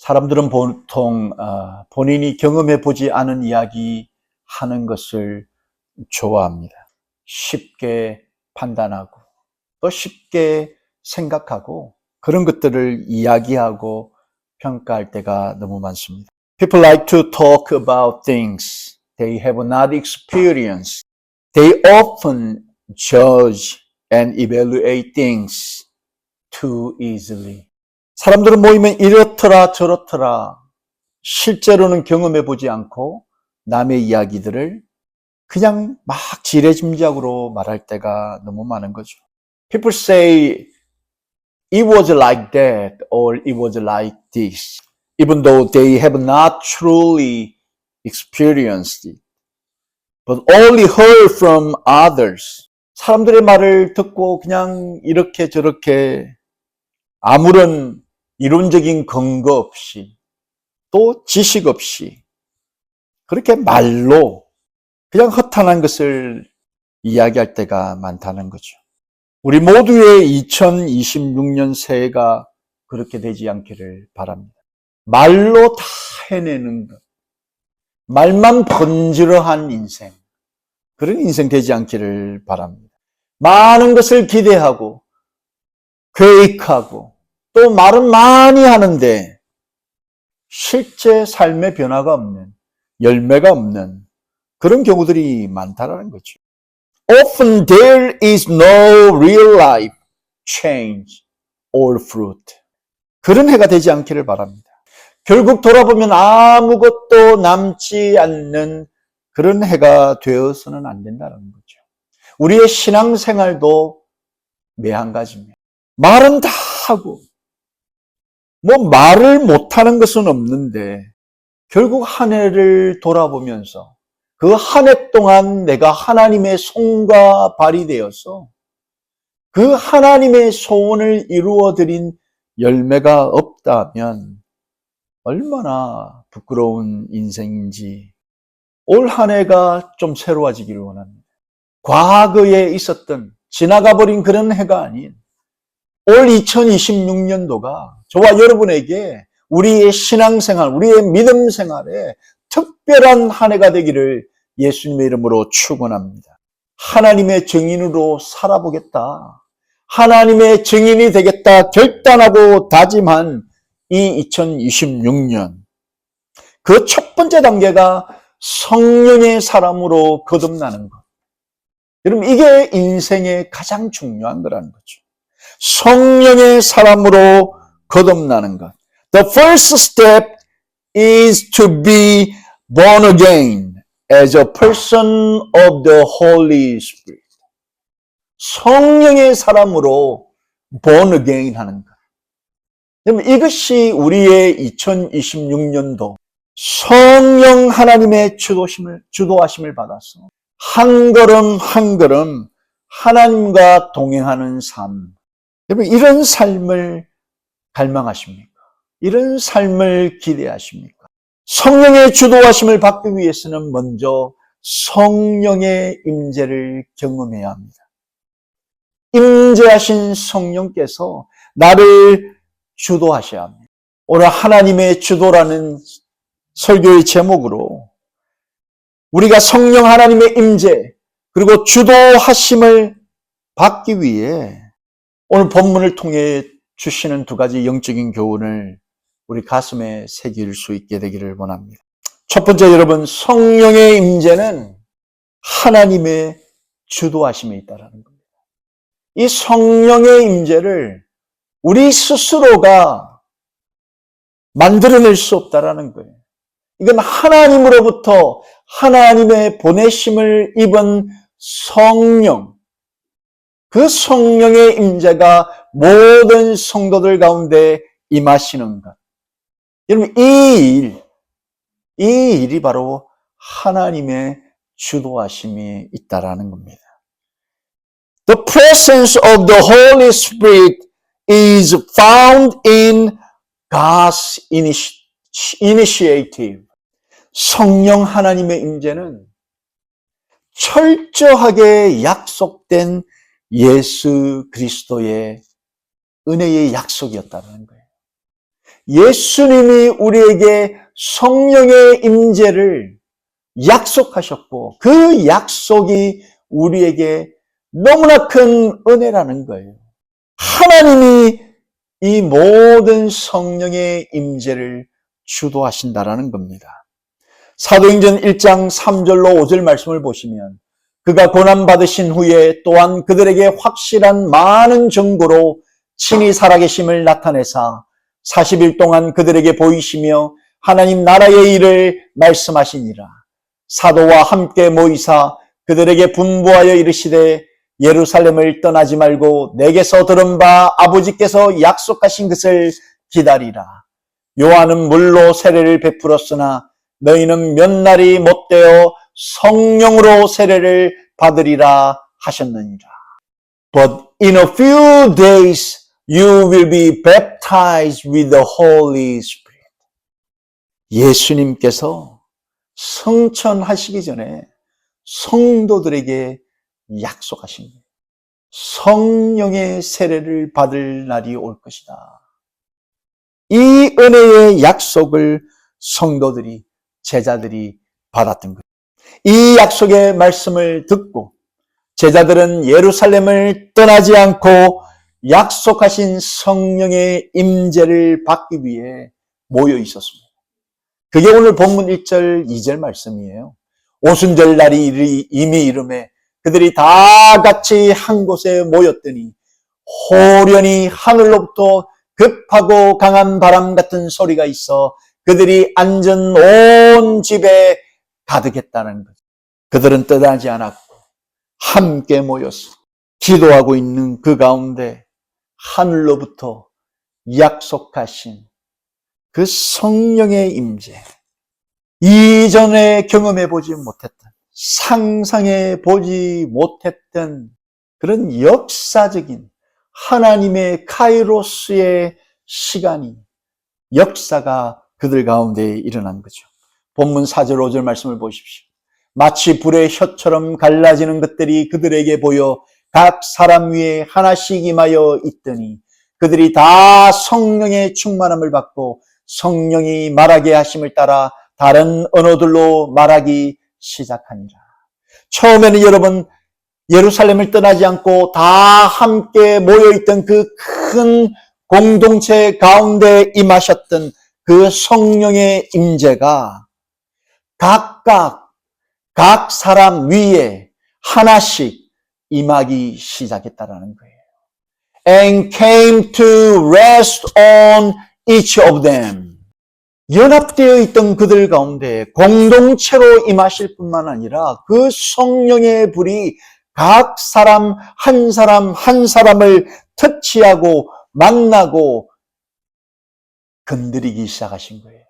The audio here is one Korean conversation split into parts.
사람들은 보통 본인이 경험해 보지 않은 이야기 하는 것을 좋아합니다. 쉽게 판단하고 또 쉽게 생각하고 그런 것들을 이야기하고 평가할 때가 너무 많습니다. People like to talk about things they have not experienced. They often judge and evaluate things too easily. 사람들은 모이면 이렇더라 저렇더라 실제로는 경험해 보지 않고 남의 이야기들을 그냥 막 지레짐작으로 말할 때가 너무 많은 거죠. People say it was like that or it was like this, even though they have not truly experienced it, but only heard from others. 사람들의 말을 듣고 그냥 이렇게 저렇게 아무런 이론적인 근거 없이 또 지식 없이 그렇게 말로 그냥 허탄한 것을 이야기할 때가 많다는 거죠. 우리 모두의 2026년 새해가 그렇게 되지 않기를 바랍니다. 말로 다 해내는 것, 말만 번지르한 인생, 그런 인생 되지 않기를 바랍니다. 많은 것을 기대하고 계획하고 또 말은 많이 하는데 실제 삶의 변화가 없는, 열매가 없는 그런 경우들이 많다라는 거죠. Often there is no real life change or fruit. 그런 해가 되지 않기를 바랍니다. 결국 돌아보면 아무것도 남지 않는 그런 해가 되어서는 안 된다는 거죠. 우리의 신앙생활도 매한가지입니다. 말은 다 하고 말을 못하는 것은 없는데 결국 한 해를 돌아보면서 그 한 해 동안 내가 하나님의 손과 발이 되어서 그 하나님의 소원을 이루어드린 열매가 없다면 얼마나 부끄러운 인생인지 올 한 해가 좀 새로워지기를 원합니다. 과거에 있었던 지나가버린 그런 해가 아닌 올 2026년도가 저와 여러분에게 우리의 신앙생활, 우리의 믿음 생활에 특별한 한 해가 되기를 예수님의 이름으로 축원합니다. 하나님의 증인으로 살아보겠다. 하나님의 증인이 되겠다 결단하고 다짐한 이 2026년. 그 첫 번째 단계가 성령의 사람으로 거듭나는 것. 여러분 이게 인생의 가장 중요한 거라는 거죠. 성령의 사람으로 거듭나는 것. The first step is to be born again as a person of the Holy Spirit. 성령의 사람으로 born again 하는 것. 여러분 이것이 우리의 2026년도 성령 하나님의 주도하심을 받아서 한 걸음 한 걸음 하나님과 동행하는 삶. 여러분 이런 삶을 갈망하십니까? 이런 삶을 기대하십니까? 성령의 주도하심을 받기 위해서는 먼저 성령의 임재를 경험해야 합니다. 임재하신 성령께서 나를 주도하셔야 합니다. 오늘 하나님의 주도라는 설교의 제목으로 우리가 성령 하나님의 임재 그리고 주도하심을 받기 위해 오늘 본문을 통해 주시는 두 가지 영적인 교훈을 우리 가슴에 새길 수 있게 되기를 원합니다. 첫 번째 여러분, 성령의 임재는 하나님의 주도하심에 있다라는 겁니다. 이 성령의 임재를 우리 스스로가 만들어낼 수 없다라는 거예요. 이건 하나님으로부터 하나님의 보내심을 입은 성령, 그 성령의 임재가 모든 성도들 가운데 임하시는 것. 여러분 이 일이 바로 하나님의 주도하심이 있다라는 겁니다. The presence of the Holy Spirit is found in God's initiative. 성령 하나님의 임재는 철저하게 약속된 예수 그리스도의 은혜의 약속이었다는 거예요. 예수님이 우리에게 성령의 임재를 약속하셨고 그 약속이 우리에게 너무나 큰 은혜라는 거예요. 하나님이 이 모든 성령의 임재를 주도하신다라는 겁니다. 사도행전 1장 3절로 5절 말씀을 보시면 그가 고난받으신 후에 또한 그들에게 확실한 많은 증거로 친히 살아계심을 나타내사 40일 동안 그들에게 보이시며 하나님 나라의 일을 말씀하시니라. 사도와 함께 모이사 그들에게 분부하여 이르시되 예루살렘을 떠나지 말고 내게서 들은 바 아버지께서 약속하신 것을 기다리라. 요한은 물로 세례를 베풀었으나 너희는 몇 날이 못되어 성령으로 세례를 받으리라 하셨느니라. But in a few days you will be baptized with the Holy Spirit. 예수님께서 성천하시기 전에 성도들에게 약속하신 거예요. 성령의 세례를 받을 날이 올 것이다. 이 은혜의 약속을 성도들이, 제자들이 받았던 거예요. 이 약속의 말씀을 듣고 제자들은 예루살렘을 떠나지 않고 약속하신 성령의 임재를 받기 위해 모여 있었습니다. 그게 오늘 본문 1절, 2절 말씀이에요. 오순절 날이 이미 이름에 그들이 다 같이 한 곳에 모였더니 호련히 하늘로부터 급하고 강한 바람 같은 소리가 있어 그들이 앉은 온 집에 가득했다는 거죠. 그들은 떠나지 않았고 함께 모여서 기도하고 있는 그 가운데 하늘로부터 약속하신 그 성령의 임재, 이전에 경험해 보지 못했던, 상상해 보지 못했던 그런 역사적인 하나님의 카이로스의 시간이, 역사가 그들 가운데 일어난 거죠. 본문 4절 5절 말씀을 보십시오. 마치 불의 혀처럼 갈라지는 것들이 그들에게 보여 각 사람 위에 하나씩 임하여 있더니 그들이 다 성령의 충만함을 받고 성령이 말하게 하심을 따라 다른 언어들로 말하기 시작하니라. 처음에는 여러분 예루살렘을 떠나지 않고 다 함께 모여있던 그 큰 공동체 가운데 임하셨던 그 성령의 임재가 각각 각 사람 위에 하나씩 임하기 시작했다라는 거예요. And came to rest on each of them. 연합되어 있던 그들 가운데 공동체로 임하실 뿐만 아니라 그 성령의 불이 각 사람 한 사람을 터치하고 만나고 건드리기 시작하신 거예요.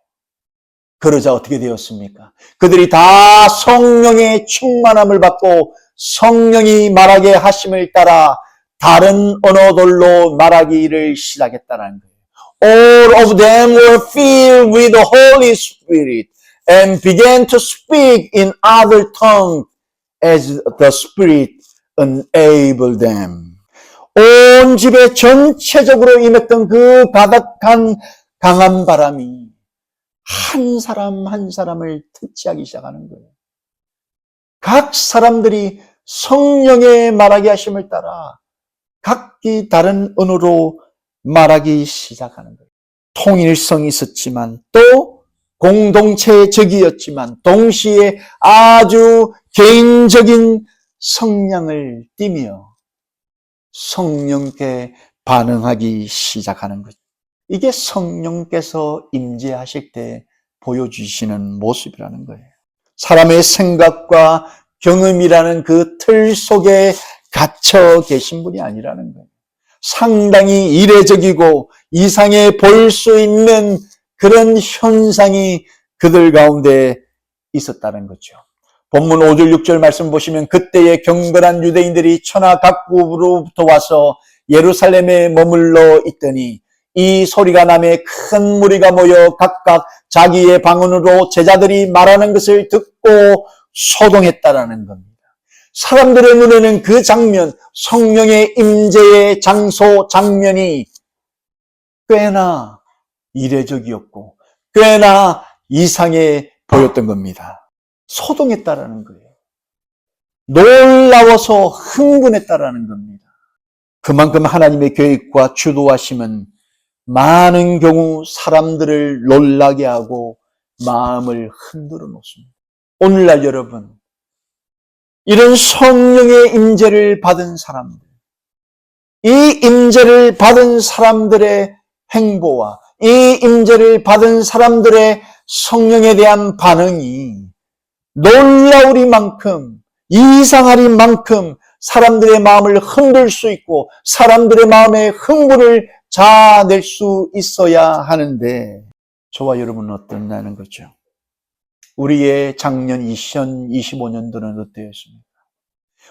그러자 어떻게 되었습니까? 그들이 다 성령의 충만함을 받고 성령이 말하게 하심을 따라 다른 언어들로 말하기를 시작했다는 거예요. All of them were filled with the Holy Spirit and began to speak in other tongues as the Spirit enabled them. 온 집에 전체적으로 임했던 그 가득한 강한 바람이 한 사람 한 사람을 터치하기 시작하는 거예요. 각 사람들이 성령의 말하게 하심을 따라 각기 다른 언어로 말하기 시작하는 거예요. 통일성이 있었지만 또 공동체적이었지만 동시에 아주 개인적인 성량을 띠며 성령께 반응하기 시작하는 거죠. 이게 성령께서 임재하실 때 보여주시는 모습이라는 거예요. 사람의 생각과 경험이라는 그 틀 속에 갇혀 계신 분이 아니라는 거예요. 상당히 이례적이고 이상해 볼 수 있는 그런 현상이 그들 가운데 있었다는 거죠. 본문 5절 6절 말씀 보시면 그때의 경건한 유대인들이 천하 각국으로부터 와서 예루살렘에 머물러 있더니 이 소리가 나매 큰 무리가 모여 각각 자기의 방언으로 제자들이 말하는 것을 듣고 소동했다라는 겁니다. 사람들의 눈에는 그 장면, 성령의 임재의 장소, 장면이 꽤나 이례적이었고 꽤나 이상해 보였던 겁니다. 소동했다라는 거예요. 놀라워서 흥분했다라는 겁니다. 그만큼 하나님의 계획과 주도하심은 많은 경우 사람들을 놀라게 하고 마음을 흔들어 놓습니다. 오늘날 여러분, 이런 성령의 임재를 받은 사람들, 이 임재를 받은 사람들의 행보와 이 임재를 받은 사람들의 성령에 대한 반응이 놀라우리만큼, 이상하리만큼 사람들의 마음을 흔들 수 있고 사람들의 마음의 흥분을 자아낼 수 있어야 하는데, 저와 여러분은 어떠냐는 거죠. 우리의 작년 2025년도는 어떠했습니까?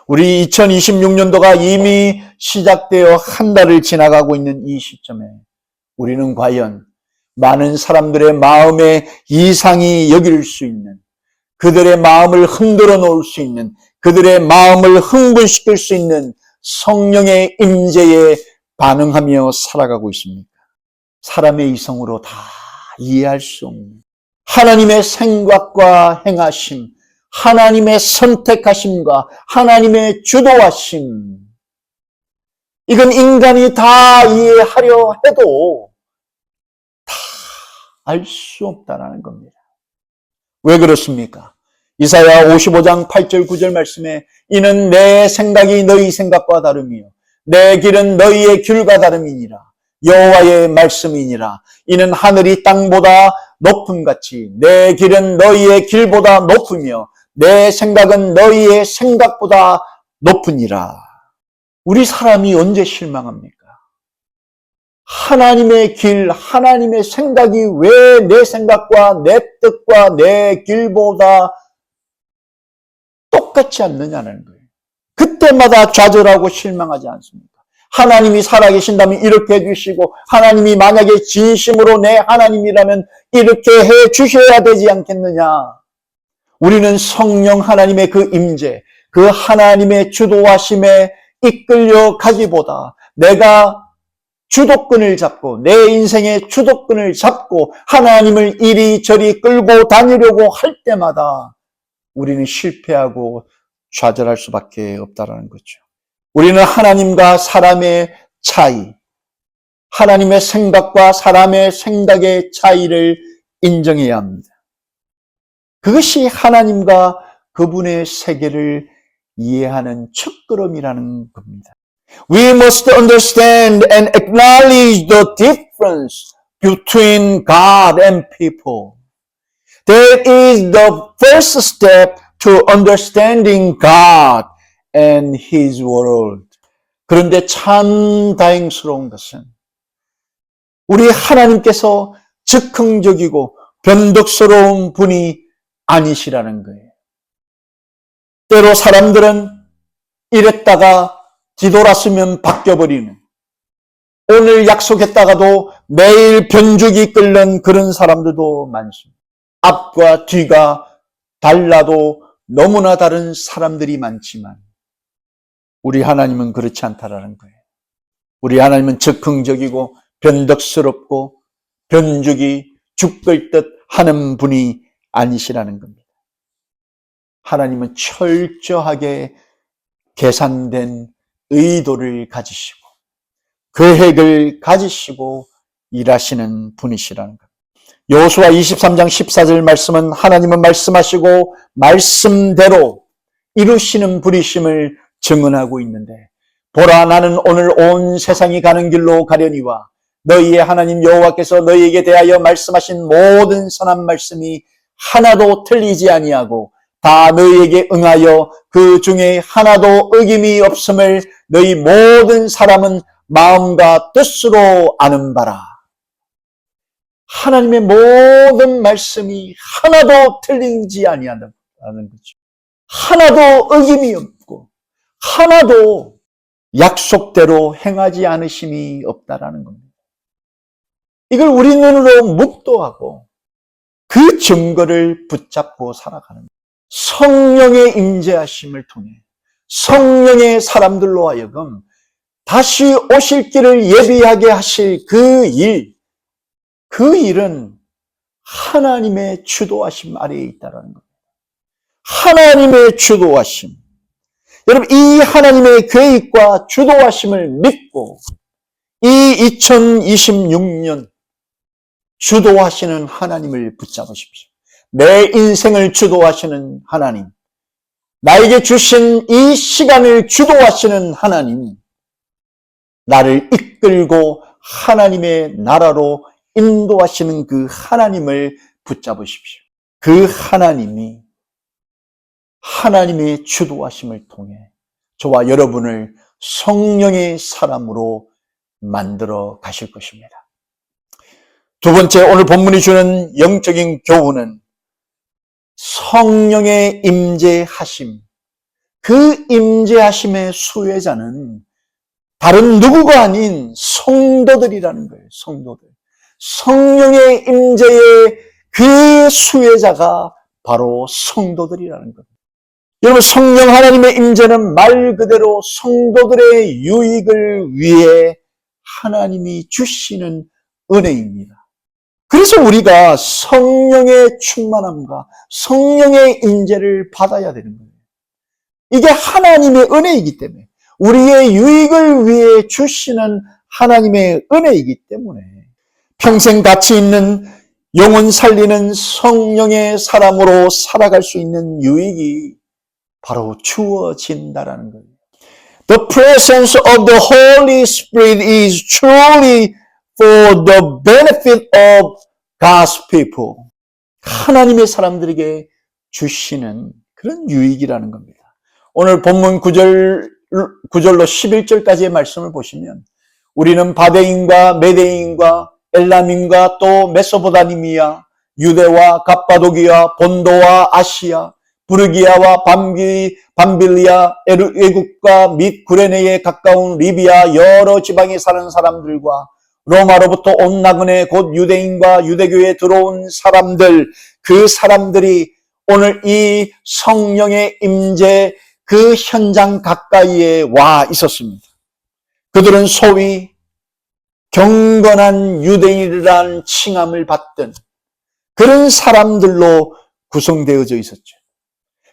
우리 2026년도가 이미 시작되어 한 달을 지나가고 있는 이 시점에 우리는 과연 많은 사람들의 마음에 이상이 여길 수 있는, 그들의 마음을 흔들어 놓을 수 있는, 그들의 마음을 흥분시킬 수 있는 성령의 임재에 반응하며 살아가고 있습니까? 사람의 이성으로 다 이해할 수 없는 하나님의 생각과 행하심, 하나님의 선택하심과 하나님의 주도하심, 이건 인간이 다 이해하려 해도 다 알 수 없다는 겁니다. 왜 그렇습니까? 이사야 55장 8절 9절 말씀에 이는 내 생각이 너희 생각과 다름이요 내 길은 너희의 길과 다름이니라. 여호와의 말씀이니라. 이는 하늘이 땅보다 높음같이 내 길은 너희의 길보다 높으며 내 생각은 너희의 생각보다 높으니라. 우리 사람이 언제 실망합니까? 하나님의 길, 하나님의 생각이 왜 내 생각과 내 뜻과 내 길보다 똑같지 않느냐는 거예요. 그때마다 좌절하고 실망하지 않습니까? 하나님이 살아계신다면 이렇게 해주시고, 하나님이 만약에 진심으로 내 하나님이라면 이렇게 해주셔야 되지 않겠느냐. 우리는 성령 하나님의 그 임재, 그 하나님의 주도하심에 이끌려 가기보다 내가 주도권을 잡고 내 인생의 주도권을 잡고 하나님을 이리저리 끌고 다니려고 할 때마다 우리는 실패하고 좌절할 수밖에 없다는 거죠. 우리는 하나님과 사람의 차이, 하나님의 생각과 사람의 생각의 차이를 인정해야 합니다. 그것이 하나님과 그분의 세계를 이해하는 첫걸음이라는 겁니다. We must understand and acknowledge the difference between God and people. That is the first step to understanding God and His world. 그런데 참 다행스러운 것은 우리 하나님께서 즉흥적이고 변덕스러운 분이 아니시라는 거예요. 때로 사람들은 이랬다가 뒤돌았으면 바뀌어버리는, 오늘 약속했다가도 매일 변죽이 끓는 그런 사람들도 많습니다. 앞과 뒤가 달라도 너무나 다른 사람들이 많지만 우리 하나님은 그렇지 않다라는 거예요. 우리 하나님은 즉흥적이고 변덕스럽고 변죽이 죽을 듯 하는 분이 아니시라는 겁니다. 하나님은 철저하게 계산된 의도를 가지시고 계획을 가지시고 일하시는 분이시라는 겁니다. 여호수아 23장 14절 말씀은 하나님은 말씀하시고 말씀대로 이루시는 분이심을 증언하고 있는데, 보라 나는 오늘 온 세상이 가는 길로 가려니와 너희의 하나님 여호와께서 너희에게 대하여 말씀하신 모든 선한 말씀이 하나도 틀리지 아니하고 다 너희에게 응하여 그 중에 하나도 어김이 없음을 너희 모든 사람은 마음과 뜻으로 아는 바라. 하나님의 모든 말씀이 하나도 틀리지 아니하는 거죠. 하나도 어김이 없고 하나도 약속대로 행하지 않으심이 없다라는 겁니다. 이걸 우리 눈으로 묵도하고 그 증거를 붙잡고 살아가는 거예요. 성령의 임재하심을 통해 성령의 사람들로 하여금 다시 오실 길을 예비하게 하실 그 일, 그 일은 하나님의 주도하심 아래에 있다는 겁니다. 하나님의 주도하심. 여러분, 이 하나님의 계획과 주도하심을 믿고 이 2026년 주도하시는 하나님을 붙잡으십시오. 내 인생을 주도하시는 하나님, 나에게 주신 이 시간을 주도하시는 하나님, 나를 이끌고 하나님의 나라로 인도하시는 그 하나님을 붙잡으십시오. 그 하나님이 하나님의 주도하심을 통해 저와 여러분을 성령의 사람으로 만들어 가실 것입니다. 두 번째, 오늘 본문이 주는 영적인 교훈은 성령의 임재하심. 그 임재하심의 수혜자는 다른 누구가 아닌 성도들이라는 거예요. 성도들. 성령의 임재의 그 수혜자가 바로 성도들이라는 겁니다. 여러분, 성령 하나님의 임재는 말 그대로 성도들의 유익을 위해 하나님이 주시는 은혜입니다. 그래서 우리가 성령의 충만함과 성령의 임재를 받아야 되는 거예요. 이게 하나님의 은혜이기 때문에, 우리의 유익을 위해 주시는 하나님의 은혜이기 때문에 평생 가치 있는 영혼 살리는 성령의 사람으로 살아갈 수 있는 유익이 바로 주어진다라는 거예요. The presence of the Holy Spirit is truly for the benefit of God's people. 하나님의 사람들에게 주시는 그런 유익이라는 겁니다. 오늘 본문 9절로 11절까지의 말씀을 보시면 우리는 바데인과 메데인과 엘람인과 또 메소포타미아, 유대와 갑바도기아, 본도와 아시아, 부르기아와 밤빌리아, 애국과 및 구레네에 가까운 리비아 여러 지방에 사는 사람들과 로마로부터 온 나그네 곧 유대인과 유대교에 들어온 사람들, 그 사람들이 오늘 이 성령의 임재 그 현장 가까이에 와 있었습니다. 그들은 소위 경건한 유대인이라는 칭함을 받던 그런 사람들로 구성되어져 있었죠.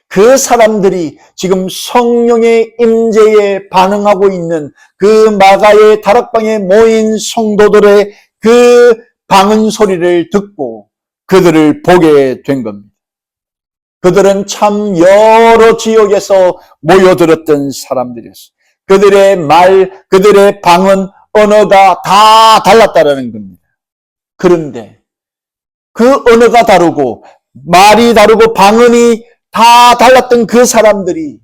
그 사람들이 지금 성령의 임재에 반응하고 있는 그 마가의 다락방에 모인 성도들의 그 방언 소리를 듣고 그들을 보게 된 겁니다. 그들은 참 여러 지역에서 모여들었던 사람들이었어요. 그들의 말, 그들의 방언, 언어가 다 달랐다는 겁니다. 그런데 그 언어가 다르고 말이 다르고 방언이 다 달랐던 그 사람들이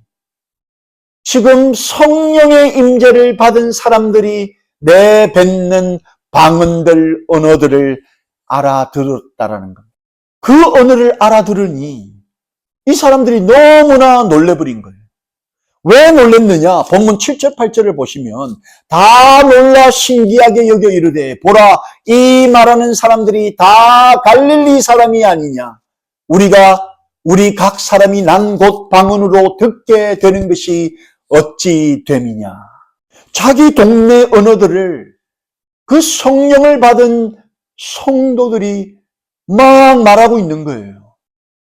지금 성령의 임재를 받은 사람들이 내뱉는 방언들, 언어들을 알아들었다라는 겁니다. 그 언어를 알아들으니 이 사람들이 너무나 놀래버린 거예요. 왜 놀랬느냐? 본문 7절, 8절을 보시면 다 놀라 신기하게 여겨 이르되 보라, 이 말하는 사람들이 다 갈릴리 사람이 아니냐? 우리 각 사람이 난 곳 방언으로 듣게 되는 것이 어찌 됨이냐? 자기 동네 언어들을 그 성령을 받은 성도들이 막 말하고 있는 거예요.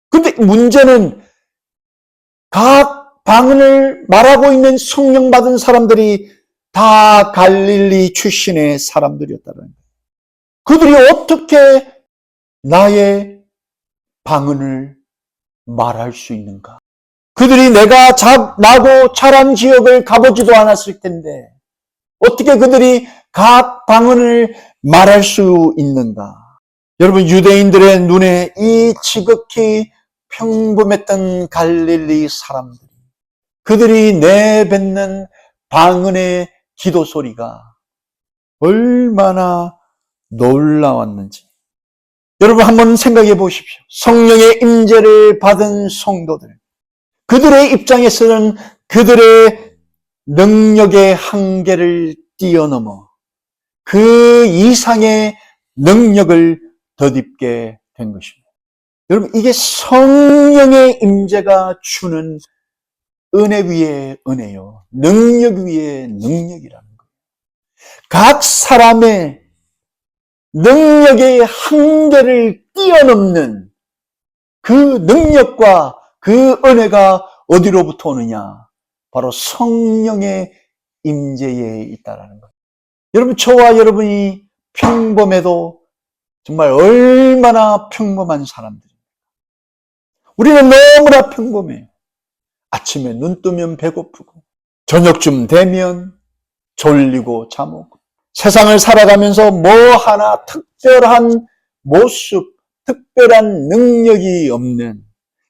근데 문제는 각 방언을 말하고 있는 성령 받은 사람들이 다 갈릴리 출신의 사람들이었다는 거예요. 그들이 어떻게 나의 방언을 말할 수 있는가? 그들이 내가 나고 자란 지역을 가보지도 않았을 텐데 어떻게 그들이 각 방언을 말할 수 있는가? 여러분, 유대인들의 눈에 이 지극히 평범했던 갈릴리 사람들이 그들이 내뱉는 방언의 기도 소리가 얼마나 놀라웠는지 여러분 한번 생각해 보십시오. 성령의 임재를 받은 성도들, 그들의 입장에서는 그들의 능력의 한계를 뛰어넘어 그 이상의 능력을 덧입게 된 것입니다. 여러분, 이게 성령의 임재가 주는 은혜 위에 은혜요, 능력 위에 능력이라는 거예요. 각 사람의 능력의 한계를 뛰어넘는 그 능력과 그 은혜가 어디로부터 오느냐? 바로 성령의 임재에 있다라는 거예요. 여러분, 저와 여러분이 평범해도 정말 얼마나 평범한 사람들입니까? 우리는 너무나 평범해요. 아침에 눈 뜨면 배고프고, 저녁쯤 되면 졸리고 잠오고, 세상을 살아가면서 뭐 하나 특별한 모습, 특별한 능력이 없는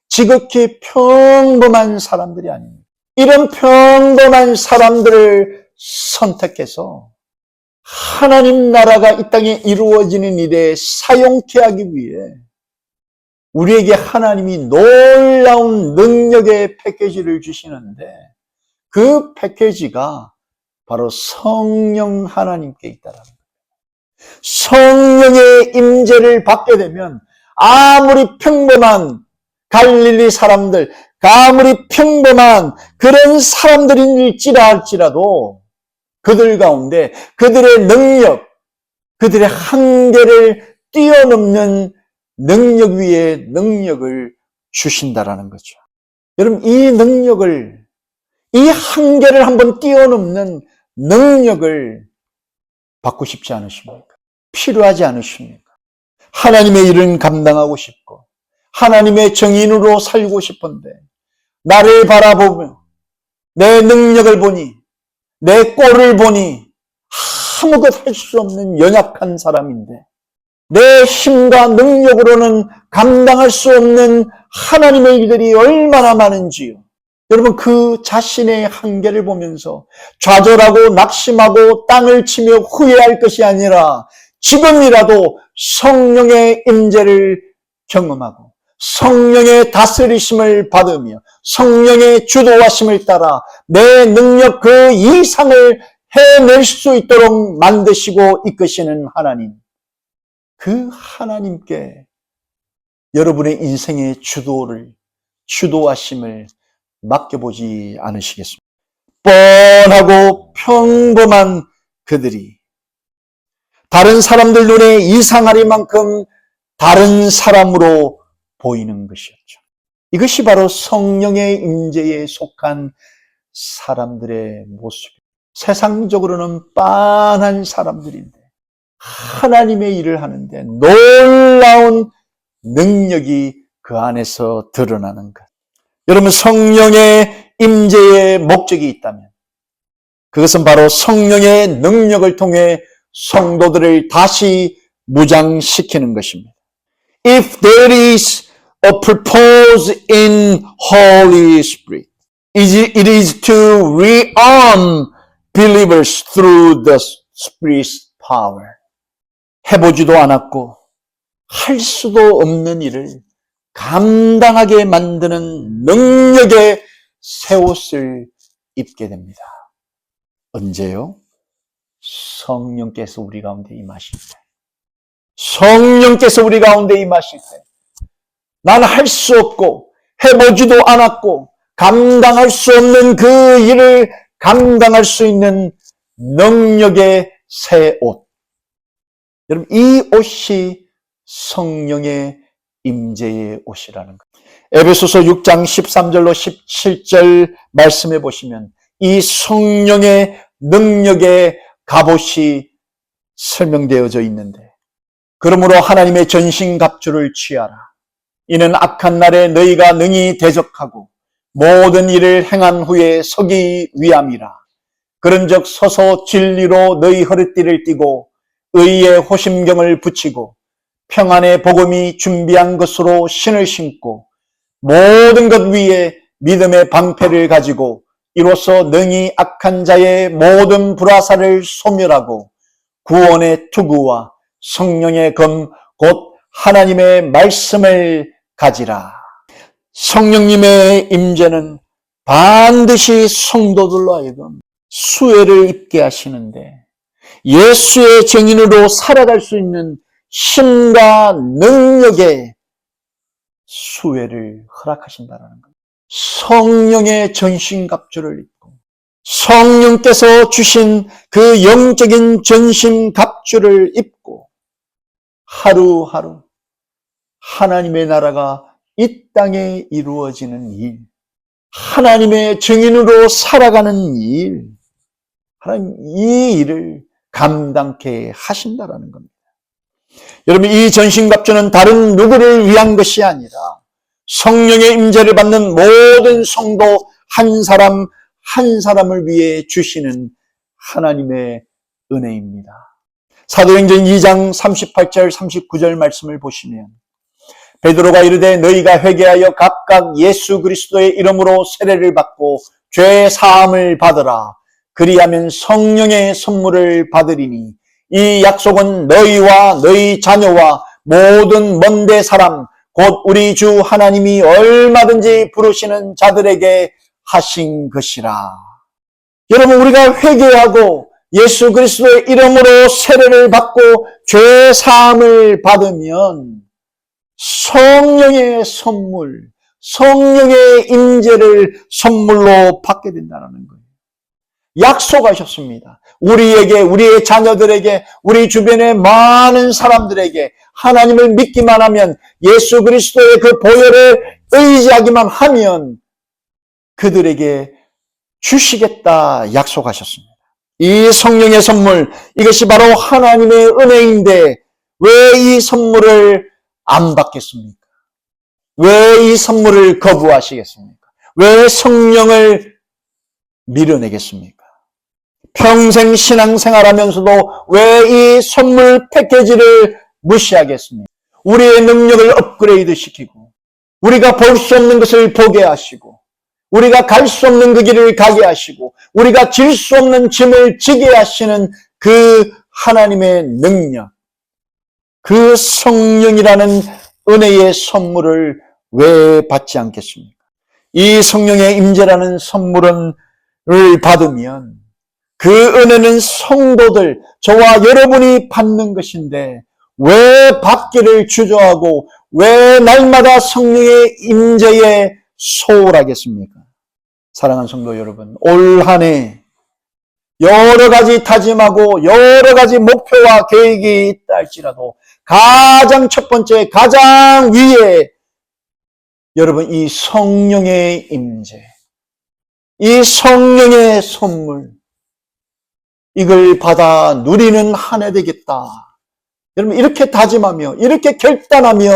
지극히 평범한 사람들이 아닙니다. 이런 평범한 사람들을 선택해서 하나님 나라가 이 땅에 이루어지는 일에 사용케 하기 위해 우리에게 하나님이 놀라운 능력의 패키지를 주시는데, 그 패키지가 바로 성령 하나님께 있다라는 거예요. 성령의 임재를 받게 되면 아무리 평범한 갈릴리 사람들, 아무리 평범한 그런 사람들일지라도 그들 가운데 그들의 능력, 그들의 한계를 뛰어넘는 능력 위에 능력을 주신다라는 거죠. 여러분, 이 능력을, 이 한계를 한번 뛰어넘는 능력을 받고 싶지 않으십니까? 필요하지 않으십니까? 하나님의 일은 감당하고 싶고 하나님의 정인으로 살고 싶은데, 나를 바라보며 내 능력을 보니, 내 꼴을 보니 아무것도 할 수 없는 연약한 사람인데, 내 힘과 능력으로는 감당할 수 없는 하나님의 일들이 얼마나 많은지요. 여러분, 그 자신의 한계를 보면서 좌절하고 낙심하고 땅을 치며 후회할 것이 아니라 지금이라도 성령의 임재를 경험하고 성령의 다스리심을 받으며 성령의 주도하심을 따라 내 능력 그 이상을 해낼 수 있도록 만드시고 이끄시는 하나님, 그 하나님께 여러분의 인생의 주도하심을 맡겨보지 않으시겠습니까? 뻔하고 평범한 그들이 다른 사람들 눈에 이상하리만큼 다른 사람으로 보이는 것이었죠. 이것이 바로 성령의 임재에 속한 사람들의 모습입니다. 세상적으로는 빤한 사람들인데 하나님의 일을 하는데 놀라운 능력이 그 안에서 드러나는 것. 여러분, 성령의 임재의 목적이 있다면 그것은 바로 성령의 능력을 통해 성도들을 다시 무장시키는 것입니다. If there is a purpose in Holy Spirit, it is to rearm believers through the Spirit's power. 해보지도 않았고 할 수도 없는 일을 감당하게 만드는 능력의 새 옷을 입게 됩니다. 언제요? 성령께서 우리 가운데 임하실 때. 성령께서 우리 가운데 임하실 때. 난 할 수 없고 해보지도 않았고 감당할 수 없는 그 일을 감당할 수 있는 능력의 새 옷. 여러분, 이 옷이 성령의 임재의 옷이라는 것. 에베소서 6장 13절로 17절 말씀해 보시면 이 성령의 능력의 갑옷이 설명되어져 있는데, 그러므로 하나님의 전신갑주를 취하라. 이는 악한 날에 너희가 능히 대적하고 모든 일을 행한 후에 서기 위함이라. 그런즉 서서 진리로 너희 허리띠를 띠고 의의 호심경을 붙이고 평안의 복음이 준비한 것으로 신을 신고 모든 것 위에 믿음의 방패를 가지고 이로써 능히 악한 자의 모든 불화살을 소멸하고 구원의 투구와 성령의 검 곧 하나님의 말씀을 가지라. 성령님의 임재는 반드시 성도들로 하여금 수혜를 입게 하시는데, 예수의 증인으로 살아갈 수 있는 힘과 능력의 수혜를 허락하신다는 것. 성령의 전신갑주를 입고 성령께서 주신 그 영적인 전신갑주를 입고 하루하루 하나님의 나라가 이 땅에 이루어지는 일, 하나님의 증인으로 살아가는 일, 하나님 이 일을 감당케 하신다라는 겁니다. 여러분, 이 전신갑주는 다른 누구를 위한 것이 아니라 성령의 임재를 받는 모든 성도 한 사람 한 사람을 위해 주시는 하나님의 은혜입니다. 사도행전 2장 38절 39절 말씀을 보시면 베드로가 이르되 너희가 회개하여 각각 예수 그리스도의 이름으로 세례를 받고 죄 사함을 받으라. 그리하면 성령의 선물을 받으리니 이 약속은 너희와 너희 자녀와 모든 먼데 사람 곧 우리 주 하나님이 얼마든지 부르시는 자들에게 하신 것이라. 여러분, 우리가 회개하고 예수 그리스도의 이름으로 세례를 받고 죄 사함을 받으면 성령의 선물, 성령의 임재를 선물로 받게 된다는 거예요. 약속하셨습니다. 우리에게, 우리의 자녀들에게, 우리 주변의 많은 사람들에게 하나님을 믿기만 하면, 예수 그리스도의 그 보혈을 의지하기만 하면 그들에게 주시겠다 약속하셨습니다. 이 성령의 선물, 이것이 바로 하나님의 은혜인데 왜 이 선물을 안 받겠습니까? 왜 이 선물을 거부하시겠습니까? 왜 성령을 밀어내겠습니까? 평생 신앙생활하면서도 왜 이 선물 패키지를 무시하겠습니까? 우리의 능력을 업그레이드 시키고, 우리가 볼 수 없는 것을 보게 하시고, 우리가 갈 수 없는 그 길을 가게 하시고, 우리가 질 수 없는 짐을 지게 하시는 그 하나님의 능력, 그 성령이라는 은혜의 선물을 왜 받지 않겠습니까? 이 성령의 임재라는 선물을 받으면 그 은혜는 성도들, 저와 여러분이 받는 것인데 왜 받기를 주저하고 왜 날마다 성령의 임재에 소홀하겠습니까? 사랑하는 성도 여러분, 올 한 해 여러 가지 다짐하고 여러 가지 목표와 계획이 있다 할지라도 가장 첫 번째, 가장 위에 여러분 이 성령의 임재, 이 성령의 선물, 이걸 받아 누리는 한 해 되겠다. 여러분 이렇게 다짐하며 이렇게 결단하며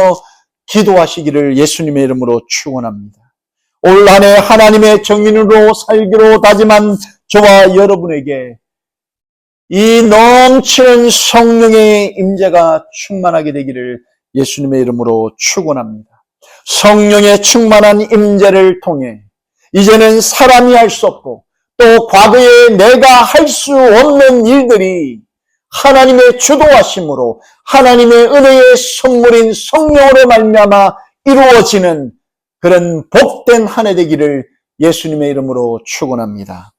기도하시기를 예수님의 이름으로 축원합니다. 올 한 해 하나님의 정인으로 살기로 다짐한 저와 여러분에게 이 넘치는 성령의 임재가 충만하게 되기를 예수님의 이름으로 축원합니다. 성령의 충만한 임재를 통해 이제는 사람이 할 수 없고 또 과거에 내가 할 수 없는 일들이 하나님의 주도하심으로 하나님의 은혜의 선물인 성령으로 말미암아 이루어지는 그런 복된 한 해 되기를 예수님의 이름으로 축원합니다.